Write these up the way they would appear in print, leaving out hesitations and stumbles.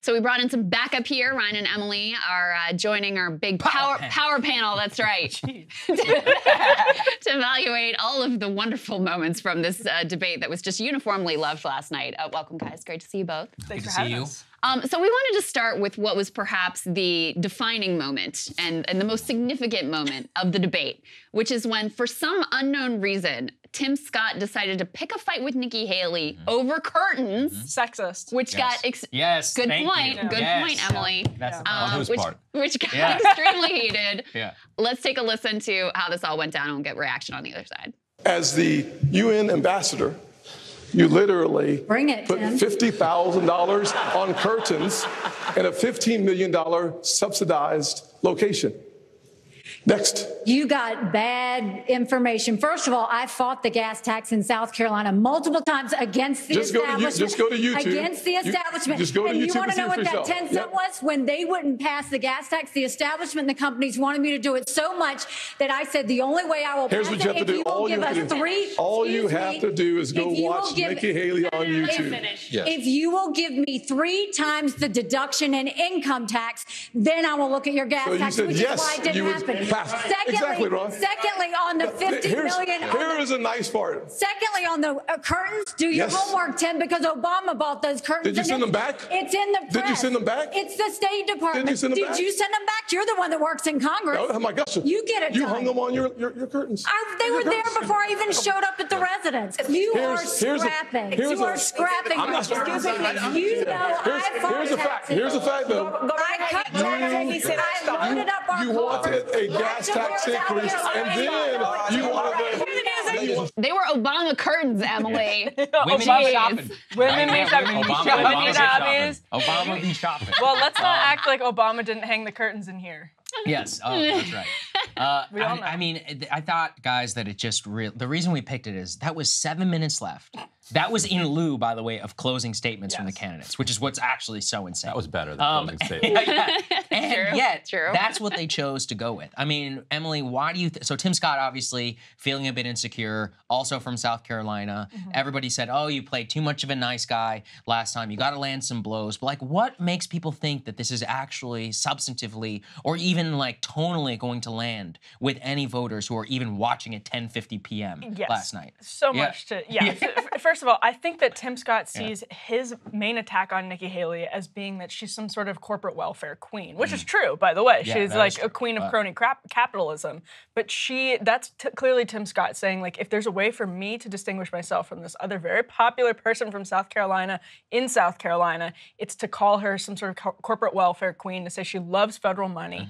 So we brought in some backup here. Ryan and Emily are joining our big power panel. That's right. to evaluate all of the wonderful moments from this debate that was just uniformly loved last night. Welcome, guys. Great to see you both. Thanks for having us. So we wanted to start with what was perhaps the defining moment and the most significant moment of the debate, which is when, for some unknown reason, Tim Scott decided to pick a fight with Nikki Haley over curtains. Sexist. Which got... Good point, Emily. That's on whose part? Which got extremely heated. Let's take a listen to how this all went down and we'll get reaction on the other side. As the UN ambassador, you literally put $50,000 on curtains in a $15 million subsidized location. Next. You got bad information. First of all, I fought the gas tax in South Carolina multiple times against the establishment. Just go to YouTube. Against the establishment. Just go to YouTube. And you want to know what that 10 cent was? When they wouldn't pass the gas tax, the establishment and the companies wanted me to do it so much that I said the only way I will pass it if you will give us three. All you have to do is go watch Nikki Haley on YouTube. If you will give me 3 times the deduction in income tax, then I will look at your gas tax, which is why it didn't happen. Exactly, Ron. Secondly, on the 50 million. Here is a nice part. Secondly, on the curtains, do your homework, Tim, because Obama bought those curtains. Did you send them back? It's in the press. Did you send them back? It's the State Department. Did you send them back? Did you send them back? You're the one that works in Congress. Oh my gosh. You get it. You hung them on your curtains. They were there before I even showed up at the residence. You are scrapping. You are scrapping. I'm not scrapping. You know Here's a fact. Here's a fact, though. I cut taxes. I loaded up our You wanted a gas tax increase, and then you wanted They were Obama curtains, Emily. Women be shopping. Women be shopping. Obama be shopping. Well, let's not act like Obama didn't hang the curtains in here. Yes, that's right. I mean, I thought, guys, that it just the reason we picked it is that was 7 minutes left. That was in lieu, by the way, of closing statements from the candidates, which is what's actually so insane. That was better than closing statements. And yet, that's what they chose to go with. I mean, Emily, why do you... So Tim Scott, obviously, feeling a bit insecure, also from South Carolina. Everybody said, oh, you played too much of a nice guy last time. You got to land some blows. But, like, what makes people think that this is actually substantively or even, like, tonally going to land with any voters who are even watching at 10:50 p.m. last night? So much to... First of all, I think that Tim Scott sees his main attack on Nikki Haley as being that she's some sort of corporate welfare queen, which is true, by the way. She's like a queen of crony capitalism. But that's clearly Tim Scott saying, like, if there's a way for me to distinguish myself from this other very popular person from South Carolina in South Carolina, it's to call her some sort of corporate welfare queen, to say she loves federal money.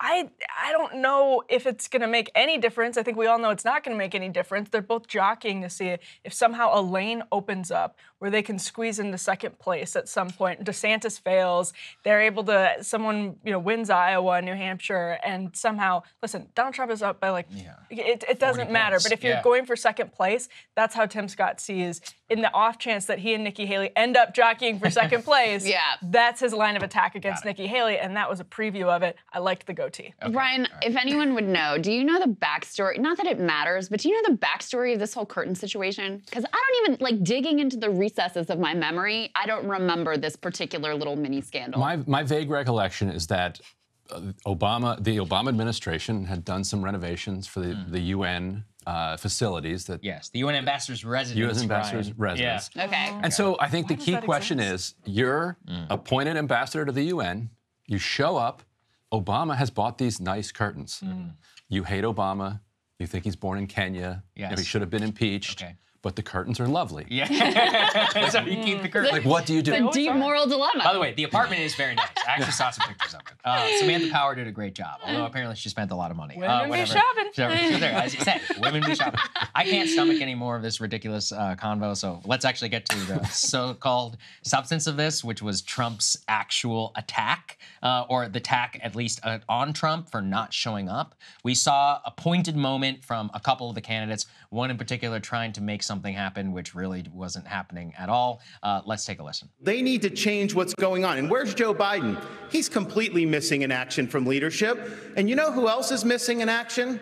I don't know if it's going to make any difference. I think we all know it's not going to make any difference. They're both jockeying to see if somehow a lane opens up where they can squeeze into second place at some point. DeSantis fails. They're able to, someone wins Iowa, New Hampshire, and somehow, listen, Donald Trump is up by like, it doesn't matter. But if you're going for second place, that's how Tim Scott sees, in the off chance that he and Nikki Haley end up jockeying for second place, that's his line of attack against Nikki Haley, and that was a preview of it. I liked the goatee. Ryan, if anyone would know, do you know the backstory? Not that it matters, but do you know the backstory of this whole curtain situation? Because I don't even, like, digging into the recesses of my memory, I don't remember this particular little mini scandal. My vague recollection is that the Obama administration had done some renovations for the UN facilities. That the UN ambassador's residence. U.S. ambassador's residence. Yeah. Okay. And so I think the key question is, you're appointed ambassador to the UN, you show up, Obama has bought these nice curtains. You hate Obama, you think he's born in Kenya, he should have been impeached. But the curtains are lovely. So you keep the curtains. Like, what do you do? The deep moral dilemma. By the way, the apartment is very nice. I actually saw some pictures of it. Samantha Power did a great job, although apparently she spent a lot of money. Women be shopping. She's there, as you said, women be shopping. I can't stomach any more of this ridiculous convo, so let's actually get to the so-called substance of this, which was Trump's actual attack, or the attack, at least, on Trump for not showing up. We saw a pointed moment from a couple of the candidates, one in particular trying to make something happen, which really wasn't happening at all. Let's take a listen. They need to change what's going on. And where's Joe Biden? He's completely missing in action from leadership. And you know who else is missing in action?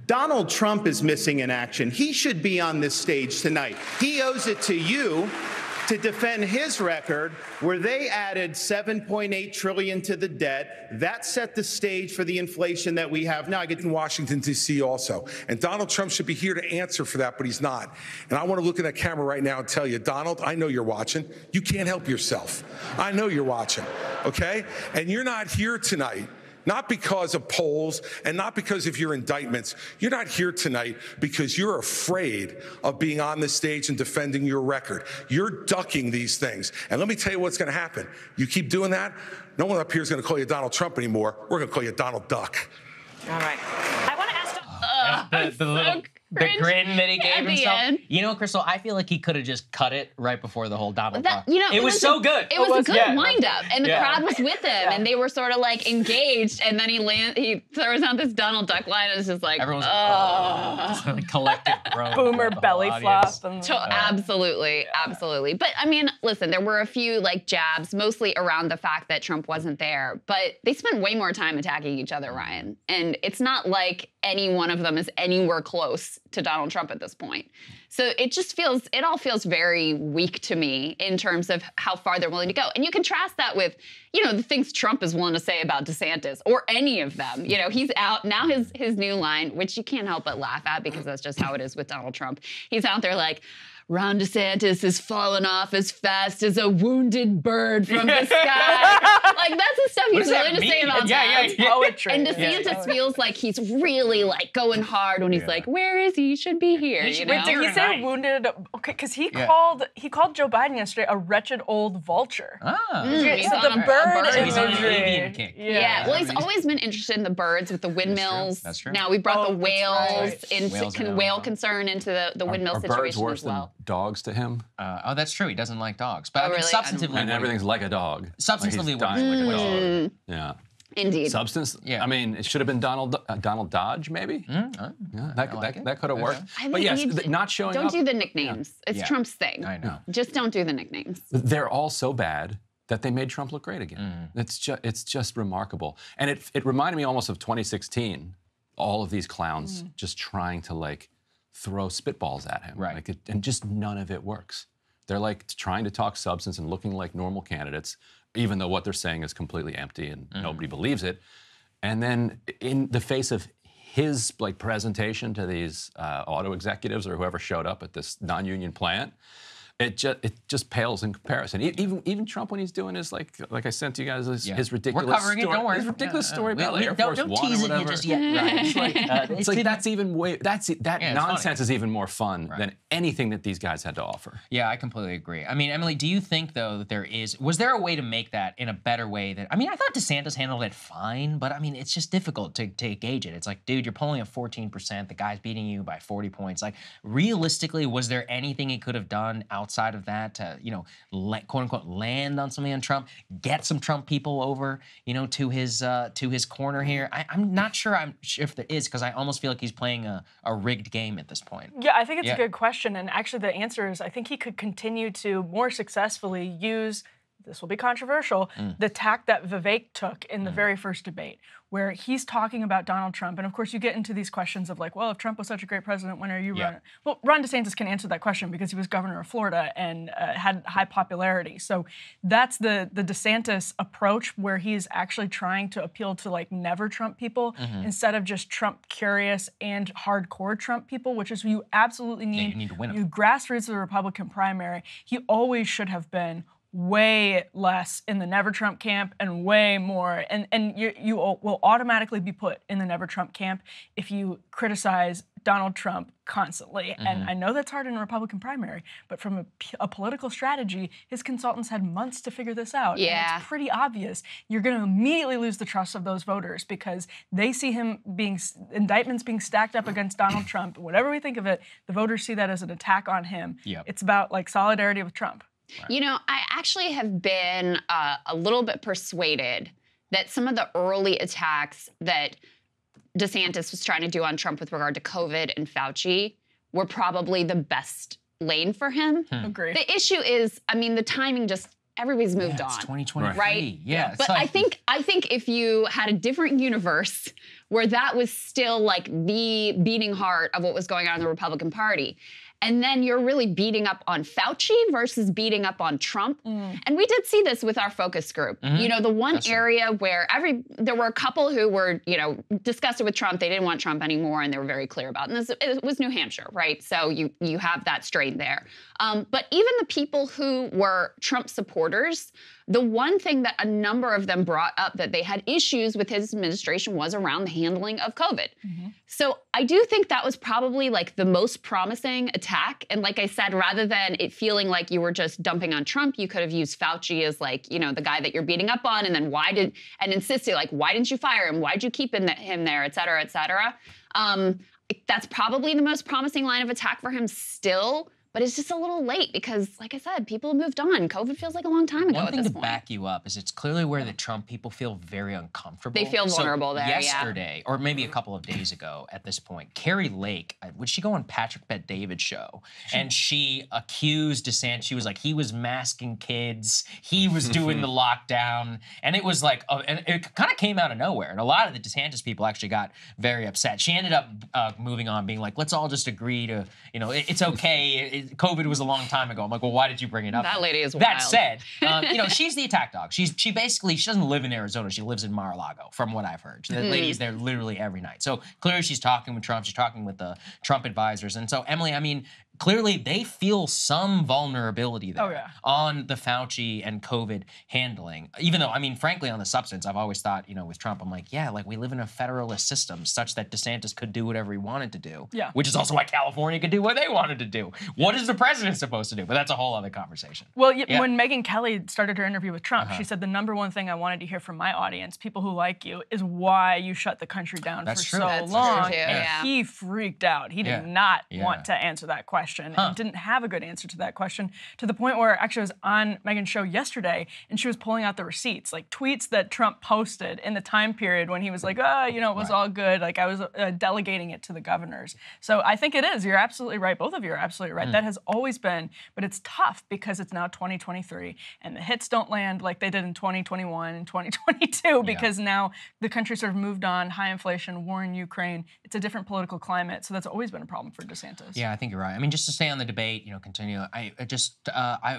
Donald Trump is missing in action. He should be on this stage tonight. He owes it to you to defend his record, where they added $7.8 trillion to the debt. That set the stage for the inflation that we have now. I get in Washington, D.C. also. And Donald Trump should be here to answer for that, but he's not. And I want to look at that camera right now and tell you, Donald, I know you're watching. You can't help yourself. I know you're watching, okay? And you're not here tonight. Not because of polls and not because of your indictments. You're not here tonight because you're afraid of being on the stage and defending your record. You're ducking these things. And let me tell you what's going to happen. You keep doing that, no one up here is going to call you Donald Trump anymore. We're going to call you Donald Duck. All right. I want to ask the grin that he gave himself. You know, Krystal, I feel like he could have just cut it right before the whole Donald Duck. You know, it was so good. It was a good wind-up, and the crowd was with him, and they were sort of like engaged, and then he throws out this Donald Duck line, and it's just like, everyone's like, collective groan. Boomer belly flop. Absolutely. But I mean, listen, there were a few like jabs, mostly around the fact that Trump wasn't there, but they spent way more time attacking each other, Ryan, and it's not like any one of them is anywhere close to Donald Trump at this point. So it all feels very weak to me in terms of how far they're willing to go. And you contrast that with, you know, the things Trump is willing to say about DeSantis or any of them. You know, he's out now, his new line, which you can't help but laugh at because that's just how it is with Donald Trump. He's out there like, Ron DeSantis has fallen off as fast as a wounded bird from the sky. Like, that's the stuff he's willing to say about poetry. And DeSantis feels like he's really like going hard when he's like, where is he? He should be here. You know? Wait, did he say wounded? Okay, because he called Joe Biden yesterday a wretched old vulture. He's so the bird He's on an avian kick. Yeah. Well, he's always been interested in the birds with the windmills. That's true. Now we brought the whales into whale concern into the windmill situation as well. Dogs to him? Oh, that's true. He doesn't like dogs. But I mean, substantively, and everything's like a dog. Substantively, like a dog. Yeah. Indeed. Substance. Yeah. I mean, it should have been Donald Dodge, maybe. That could have worked. But yes, not showing up. Don't do the nicknames. It's Trump's thing. I know. Just don't do the nicknames. They're all so bad that they made Trump look great again. It's just remarkable, and it reminded me almost of 2016. All of these clowns just trying to like throw spitballs at him, right? And just none of it works. They're like trying to talk substance and looking like normal candidates, even though what they're saying is completely empty and nobody believes it. And then in the face of his like presentation to these auto executives or whoever showed up at this non-union plant, it just pales in comparison. Even Trump, when he's doing his like I sent to you guys his ridiculous We're covering story, it, don't worry. his ridiculous story about Air Force don't One tease or whatever. It just yet. Right. It's like that's even way that nonsense funny. is even more fun than anything that these guys had to offer. Yeah, I completely agree. I mean, Emily, do you think though that was there a way to make that in a better way? I mean, I thought DeSantis handled it fine, but I mean, it's just difficult to gauge it. It's like, dude, you're polling at 14%. The guy's beating you by 40 points. Like, realistically, was there anything he could have done outside of that to, you know, quote unquote land on something on Trump, get some Trump people over, you know, to his corner here? I'm not sure if there is, because I almost feel like he's playing a rigged game at this point. Yeah, I think it's a good question. And actually the answer is I think he could continue to more successfully use, this will be controversial, the tack that Vivek took in the very first debate, where he's talking about Donald Trump. And of course, you get into these questions of like, well, if Trump was such a great president, when are you running? Well, Ron DeSantis can answer that question because he was governor of Florida and had high popularity. So that's the DeSantis approach, where he's actually trying to appeal to like never Trump people instead of just Trump curious and hardcore Trump people, which is who you absolutely need. Yeah, you need to win him. You grassroots of the Republican primary. He always should have been way less in the Never Trump camp and way more. And you will automatically be put in the Never Trump camp if you criticize Donald Trump constantly. And I know that's hard in a Republican primary, but from a political strategy, his consultants had months to figure this out. Yeah. And it's pretty obvious. You're going to immediately lose the trust of those voters because they see him indictments being stacked up against Donald Trump. Whatever we think of it, the voters see that as an attack on him. Yep. It's about like solidarity with Trump. Right. You know, I actually have been a little bit persuaded that some of the early attacks that DeSantis was trying to do on Trump with regard to COVID and Fauci were probably the best lane for him. Agreed. The issue is, I mean, the timing just, everybody's moved on. It's 2023. Right? Yeah. But I think if you had a different universe where that was still like the beating heart of what was going on in the Republican Party, And then you're really beating up on Fauci versus beating up on Trump. And we did see this with our focus group. You know, the one area where there were a couple who were, you know, disgusted with Trump. They didn't want Trump anymore, and they were very clear about it. And it was New Hampshire, right? So you have that strain there. But even the people who were Trump supporters, the one thing that a number of them brought up that they had issues with his administration was around the handling of COVID. So I do think that was probably like the most promising attack. And like I said, rather than it feeling like you were just dumping on Trump, you could have used Fauci as like, you know, the guy that you're beating up on, and then and insisted like, why didn't you fire him? Why'd you keep him there, et cetera, et cetera. That's probably the most promising line of attack for him still. But it's just a little late because, like I said, people have moved on. COVID feels like a long time ago at this point. One thing to back you up is it's clearly where the Trump people feel very uncomfortable. They feel vulnerable there, yesterday, or maybe a couple of days ago at this point, Carrie Lake, would she go on Patrick Bet-David's show? And she accused DeSantis. She was like, he was masking kids. He was doing the lockdown. And it was like, and it kind of came out of nowhere. And a lot of the DeSantis people actually got very upset. She ended up moving on, being like, let's all just agree to, you know, it's okay. COVID was a long time ago. I'm like, well, why did you bring it up? That lady is wild. That said, you know, she's the attack dog. She doesn't live in Arizona. She lives in Mar-a-Lago, from what I've heard. The lady is there literally every night. So clearly she's talking with Trump. She's talking with the Trump advisors. And so, Emily, I mean, clearly they feel some vulnerability there on the Fauci and COVID handling. Even though, I mean, frankly, on the substance, I've always thought, you know, with Trump, I'm like, yeah, like we live in a federalist system such that DeSantis could do whatever he wanted to do. Which is also why California could do what they wanted to do. What is the president supposed to do? But that's a whole other conversation. Well, when Megyn Kelly started her interview with Trump, she said the number one thing I wanted to hear from my audience, people who like you, is why you shut the country down for so long. And he freaked out. He did not want to answer that question. And didn't have a good answer to that question, to the point where actually I was on Megyn's show yesterday and she was pulling out the receipts, like tweets that Trump posted in the time period when he was like, oh, you know, it was all good. Like I was delegating it to the governors. So I think it is. You're absolutely right. Both of you are absolutely right. That has always been, but it's tough because it's now 2023 and the hits don't land like they did in 2021 and 2022 because now the country sort of moved on, high inflation, war in Ukraine. It's a different political climate. So that's always been a problem for DeSantis. Yeah, I think you're right. I mean, just to stay on the debate, you know, continue.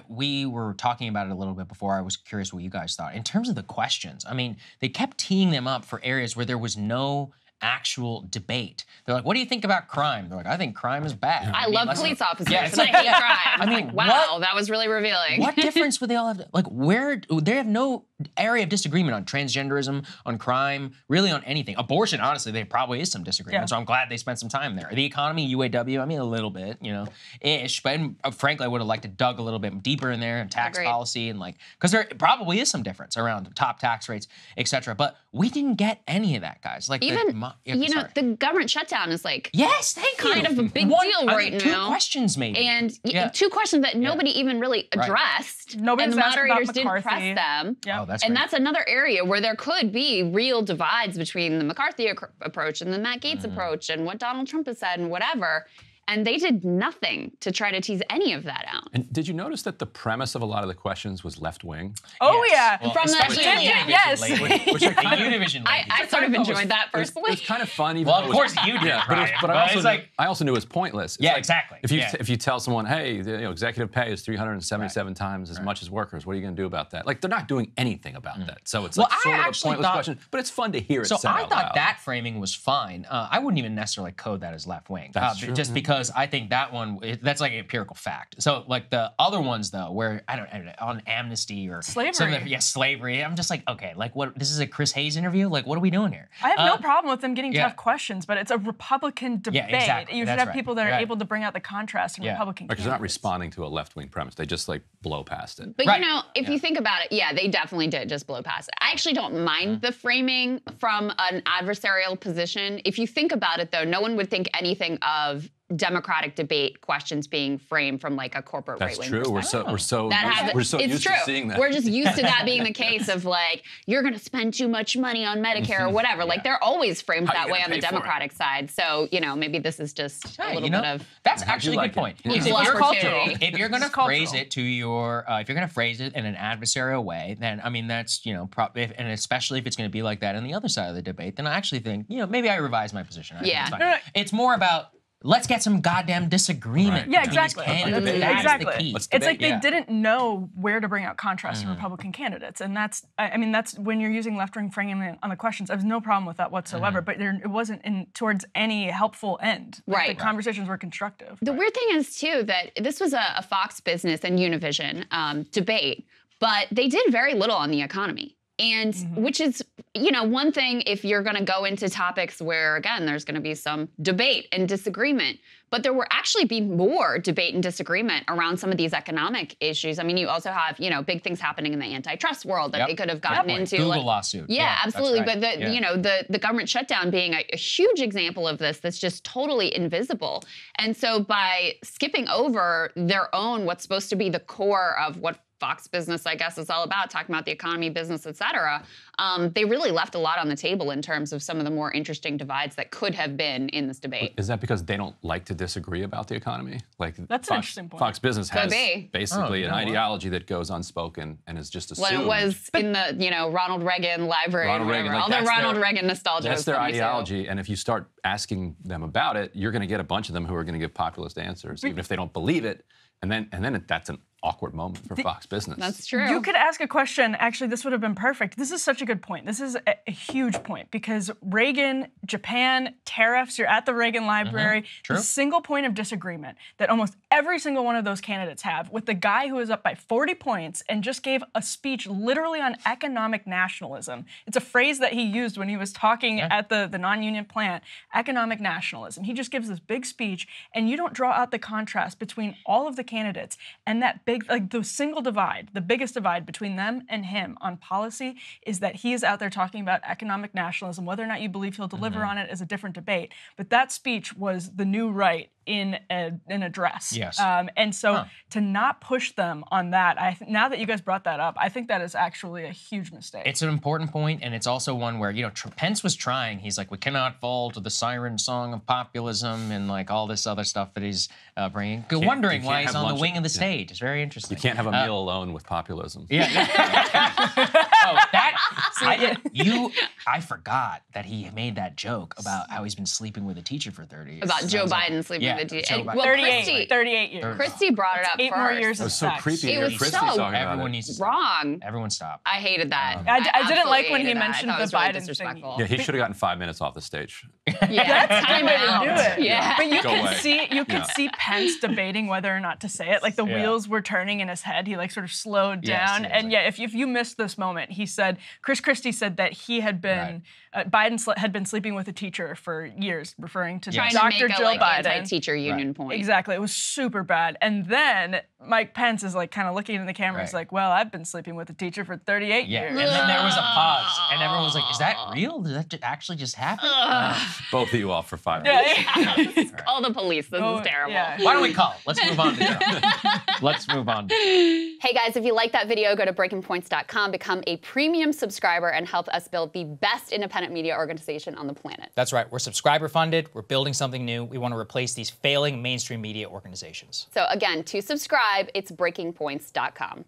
We were talking about it a little bit before. I was curious what you guys thought. In terms of the questions, I mean, they kept teeing them up for areas where there was no actual debate. They're like, what do you think about crime? They're like, I think crime is bad. I love police officers, and I hate crime. I mean, like, wow, that was really revealing. What difference would they all have? Like, where they have no area of disagreement on transgenderism, on crime, really on anything. Abortion, honestly, there probably is some disagreement. So I'm glad they spent some time there. The economy, UAW, I mean, a little bit, you know, ish. But frankly, I would have liked to dug a little bit deeper in there and tax policy and like, because there probably is some difference around top tax rates, etc. But we didn't get any of that, guys. Like even you know, the government shutdown is like kind of a big deal right now. 2 questions maybe. And 2 questions that nobody even really addressed. Nobody, and the moderators didn't press them. Oh, that's and that's another area where there could be real divides between the McCarthy approach and the Matt Gaetz approach and what Donald Trump has said and whatever. And they did nothing to try to tease any of that out. And did you notice that the premise of a lot of the questions was left-wing? Oh, yes. yeah. Well, from the Univision I sort of enjoyed that personally. It's kind of fun. Even well, of course you did. But I also knew it was pointless. It's exactly. If you tell someone, hey, you know, executive pay is 377 times as much as workers, what are you going to do about that? Like, they're not doing anything about that. So it's like sort of a pointless question, but it's fun to hear it said out loud. So I thought that framing was fine. I wouldn't even necessarily code that as left-wing. That's true. Just because I think that one, that's like an empirical fact. So like the other ones though, where I don't know, on amnesty or slavery. Slavery. I'm just like, okay, like what? This is a Chris Hayes interview. Like what are we doing here? I have no problem with them getting tough questions, but it's a Republican debate. Yeah, exactly. You should have people that are able to bring out the contrast in Republican. Because they're not responding to a left-wing premise. They just like blow past it. But you know, if you think about it, they definitely did just blow past it. I actually don't mind the framing from an adversarial position. If you think about it, though, no one would think anything of Democratic debate questions being framed from like a corporate right-wing perspective. That's true. We're so used to seeing that. We're just used to that being the case of like, you're going to spend too much money on Medicare or whatever. Like they're always framed that way on the Democratic side. So, you know, maybe this is just a little bit of... That's actually a good point. If you're going to phrase it to your... if you're going to phrase it in an adversarial way, then, I mean, that's, you know, and especially if it's going to be like that on the other side of the debate, then I actually think, you know, maybe I revise my position. It's more about let's get some goddamn disagreement. Yeah, exactly. Exactly. The key. It's like they didn't know where to bring out contrast to Republican candidates, and that's when you're using left-wing framing on the questions. I have no problem with that whatsoever, but it wasn't towards any helpful end. Like, the conversations were constructive. The weird thing is too that this was a Fox Business and Univision debate, but they did very little on the economy. And which is, one thing if you're going to go into topics where, again, there's going to be some debate and disagreement, but there will actually be more debate and disagreement around some of these economic issues. I mean, you also have, big things happening in the antitrust world that they could have gotten into. Google lawsuit. Yeah, absolutely. Right. But the government shutdown being a huge example of this that's just totally invisible. And so by skipping over their own, what's supposed to be the core of what Fox Business, I guess, is all about, talking about the economy, business, et cetera. They really left a lot on the table in terms of some of the more interesting divides that could have been in this debate. Is that because they don't like to disagree about the economy? Like that's an interesting point. Fox Business has basically an ideology that goes unspoken and is just assumed. Well, it was in the Ronald Reagan library, all the Ronald Reagan nostalgia. That's their ideology, and if you start asking them about it, you're going to get a bunch of them who are going to give populist answers, even if they don't believe it. And then that's an awkward moment for Fox Business. That's true. You could ask a question. Actually, this would have been perfect. This is such a good point. This is a huge point because Reagan, Japan, tariffs, you're at the Reagan Library. The single point of disagreement that almost every single one of those candidates have with the guy who is up by 40 points and just gave a speech literally on economic nationalism. It's a phrase that he used when he was talking at the non-union plant, economic nationalism. He just gives this big speech and you don't draw out the contrast between all of the candidates and that big, like the single divide, the biggest divide between them and him on policy is that he is out there talking about economic nationalism. Whether or not you believe he'll deliver on it is a different debate. But that speech was the new right in an address. Yes. And so to not push them on that, now that you guys brought that up, I think that is actually a huge mistake. It's an important point, and it's also one where, Pence was trying. He's like, we cannot fall to the siren song of populism and like all this other stuff that he's bringing. Wondering why he's on the wing of the stage. It's very interesting. You can't have a meal alone with populism. Yeah. I forgot that he made that joke about how he's been sleeping with a teacher for 30 years. About Joe Biden sleeping with a teacher. Well, 38 years. Christy brought it up 8 more years of sex. It was so creepy. It was so everyone needs to wrong. Everyone stop. I hated that. I didn't like when he mentioned the Biden thing. Yeah, he should have gotten 5 minutes off the stage. Yeah, that's time to do it. Yeah. But you could see Pence debating whether or not to say it. Like the wheels were turning in his head. He like sort of slowed down. And if you missed this moment, he said, Chris Christie said that he had been, Biden had been sleeping with a teacher for years, referring to Dr. Joe Biden. Anti-teacher union point. Exactly. It was super bad. And then Mike Pence is like kind of looking in the camera. He's like, well, I've been sleeping with a teacher for 38 years. And then there was a pause. And everyone was like, is that real? Did that actually just happen? Both of you off for 5 minutes. Call the police. This is terrible. Yeah. Why don't we call? Let's move on to Let's move on. Hey guys, if you like that video, go to breakingpoints.com, become a premium subscriber, and help us build the best independent media organization on the planet. That's right. We're subscriber funded. We're building something new. We want to replace these failing mainstream media organizations. So again, to subscribe, it's breakingpoints.com.